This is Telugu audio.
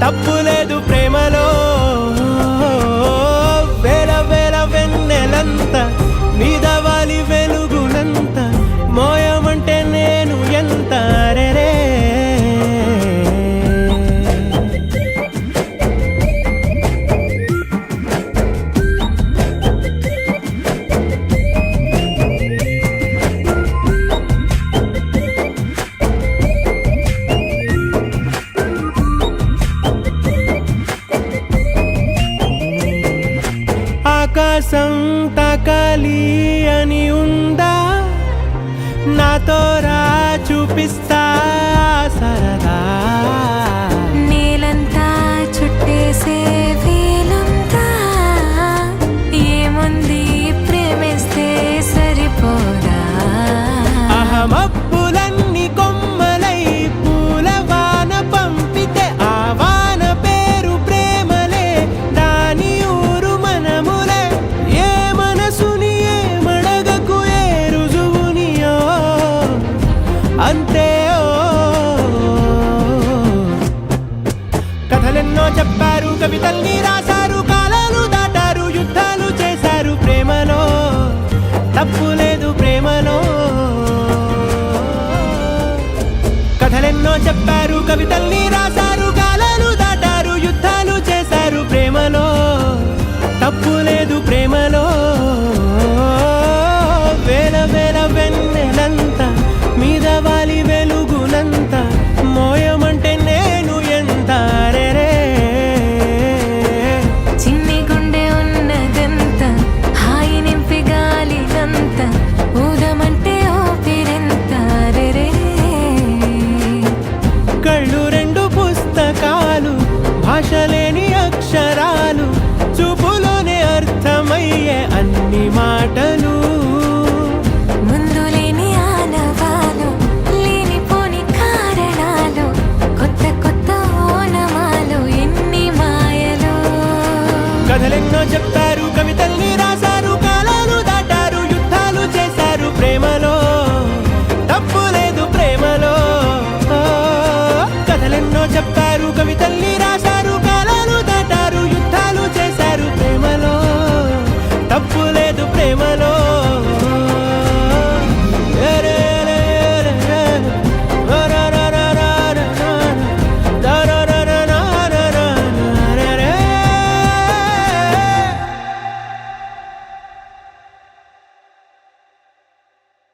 తప్పు లేదు ప్రేమలో. వేల వేల వెన్నెలంత మీద వాలి వెలుగునంత మోయమంటే నేను ఎంత రే. ఆకాశం తాకాలి అని ఉందా, నాతో రా చూపిస్తా సరదా. నేలంతా చుట్టేసే వీలుందా, ఏముంది ప్రేమిస్తే సరిపోదా. అహమప్పులన్నీ కొమ్మలై పూల వాన పంపితే ఆ వాన పేరు ప్రేమలే, దాని ఊరు మనములే. ఏ మనసుని ఏ మడగకు ఏ రుజువునియో అంతే. కథలెన్నో చెప్పారు, కవితల్ని రాశారు, కాలాలు దాటారు, యుద్ధాలు చేశారు ప్రేమలో. తప్పు లేదు ప్రేమలో. కథలెన్నో చెప్పారు, కవితల్ని రాశారు, కాలాలు దాటారు, యుద్ధాలు చేశారు ప్రేమలో. తప్పు లేదు ప్రేమలో. వేల వేల వెన్నెలంత మీద వాలి వెలుగునంత మోయమంటే నేను ఎంత రే. చిన్ని గుండె ఉన్నదంత హాయి నింపి గాలినంత ఊదమంటే ఊపిరెంత రే. కళ్ళు రెండు పుస్తకాలు, భాష లేని అక్షరాలు, చూపులోనే అర్థమయ్యే అన్ని మాటలు. ముందు లేని ఆనవాలు, లేనిపోని కారణాలు, కొత్త కొత్త ఓనమాలు, ఎన్ని మాయలు. కథలెన్నో చెప్పారు, కవితల్ని రాశారు, కాలాలు దాటారు, యుద్ధాలు చేశారు ప్రేమలో. తప్పు లేదు ప్రేమలో. కథలెన్నో చెప్పారు, కవితల్ని రాశారు, కాలాలు దాటారు, యుద్ధాలు చేశారు ప్రేమలో. తప్పు లేదు ప్రేమలో.